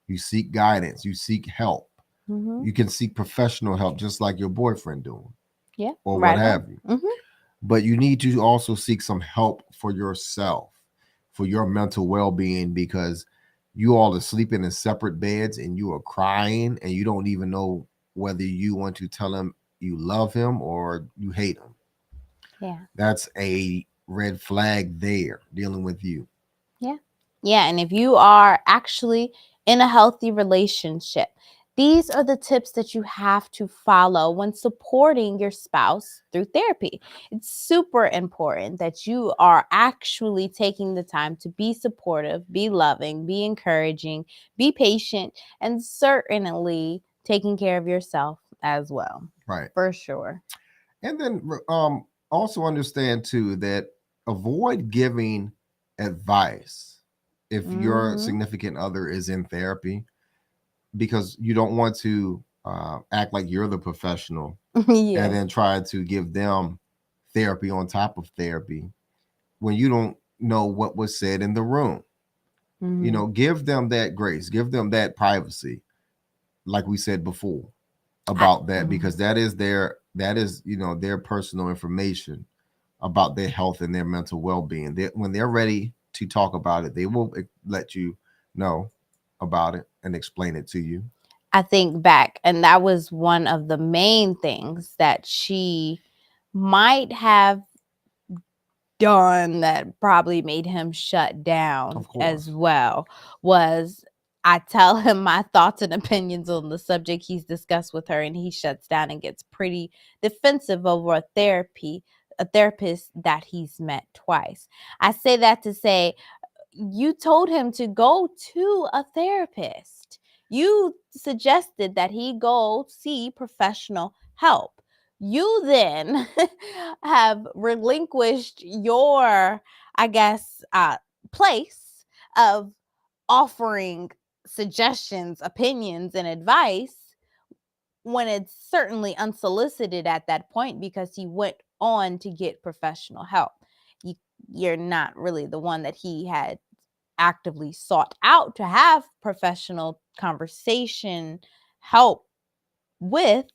You seek guidance, you seek help. Mm-hmm. You can seek professional help, just like your boyfriend doing, Yeah. or what Right on. have you. But you need to also seek some help for yourself, for your mental well-being, because you all are sleeping in separate beds and you are crying and you don't even know whether you want to tell him you love him or you hate him. Yeah. That's a red flag there dealing with you. Yeah. Yeah. And if you are actually in a healthy relationship, these are the tips that you have to follow when supporting your spouse through therapy. It's super important that you are actually taking the time to be supportive, be loving, be encouraging, be patient, and certainly taking care of yourself as well. Right. For sure. And then also understand too that avoid giving advice if your significant other is in therapy, because you don't want to act like you're the professional Yeah. and then try to give them therapy on top of therapy when you don't know what was said in the room. Give them that grace, give them that privacy, like we said before about that, because that is their personal information about their health and their mental well-being. When they're ready to talk about it, they will let you know about it and explain it to you. I think back, and that was one of the main things that she might have done that probably made him shut down as well, was I tell him my thoughts and opinions on the subject he's discussed with her, and he shuts down and gets pretty defensive over a therapist that he's met twice. I say that to say, you told him to go to a therapist. You suggested that he go see professional help. You then have relinquished your, I guess, place of offering suggestions, opinions, and advice when it's certainly unsolicited at that point, because he went on to get professional help. You're not really the one that he had actively sought out to have professional conversation help with,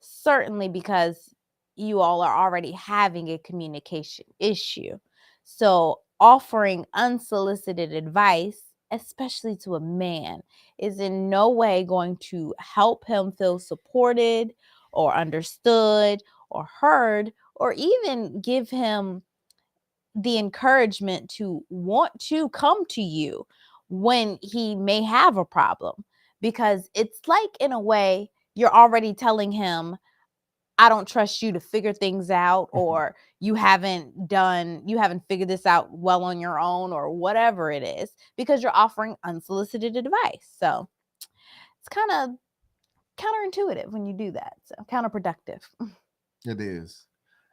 certainly because you all are already having a communication issue. So offering unsolicited advice, especially to a man, is in no way going to help him feel supported or understood or heard, or even give him the encouragement to want to come to you when he may have a problem. Because it's like, in a way, you're already telling him, I don't trust you to figure things out, or you haven't figured this out well on your own, or whatever it is, because you're offering unsolicited advice. So it's kind of counterintuitive when you do that. So counterproductive. It is.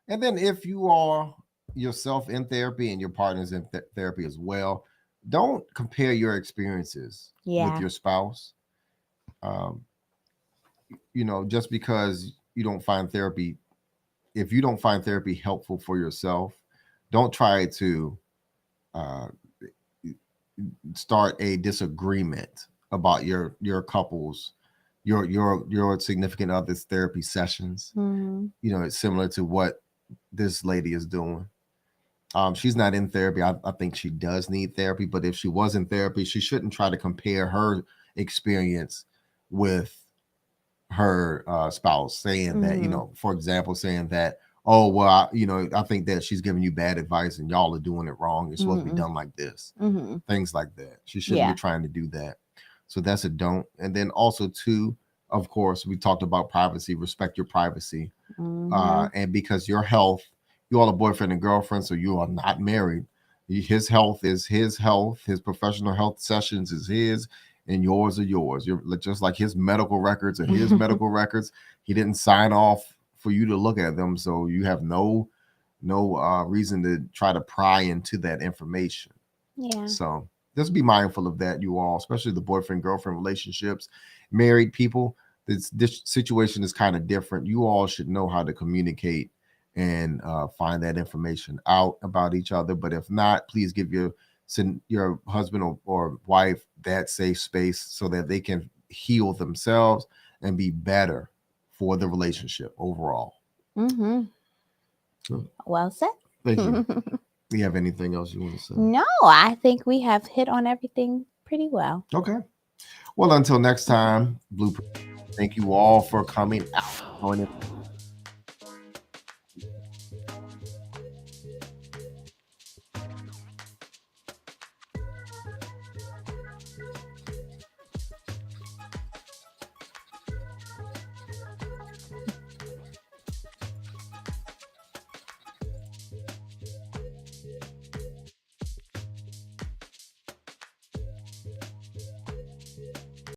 And then if you are yourself in therapy and your partner's in therapy as well, don't compare your experiences with Yeah. your spouse. Um, just because you don't find therapy, if you don't find therapy helpful for yourself, don't try to uh, start a disagreement about your couple's your significant other's therapy sessions. It's similar to what this lady is doing. She's not in therapy. I think she does need therapy, but if she was in therapy, she shouldn't try to compare her experience with her spouse, saying that, for example, saying that, oh, well, I think that she's giving you bad advice and y'all are doing it wrong. It's supposed to be done like this. Things like that. She shouldn't be trying to do that. So that's a don't. And then also, too, of course, we talked about privacy. Respect your privacy. And because your health, you all are boyfriend and girlfriend, so you are not married. His health is his health. His professional health sessions is his, and yours are yours. You're just like his medical records are his medical records. He didn't sign off for you to look at them, so you have no reason to try to pry into that information. Yeah. So just be mindful of that, you all, especially the boyfriend girlfriend relationships, married people. This situation is kind of different. You all should know how to communicate and find that information out about each other. But if not, please give your husband or wife that safe space so that they can heal themselves and be better for the relationship overall. Mm-hmm. So, Well said. thank you. Do you have anything else you want to say? No, I think we have hit on everything pretty well. Okay. Well, until next time, Blueprint. Thank you all for coming out.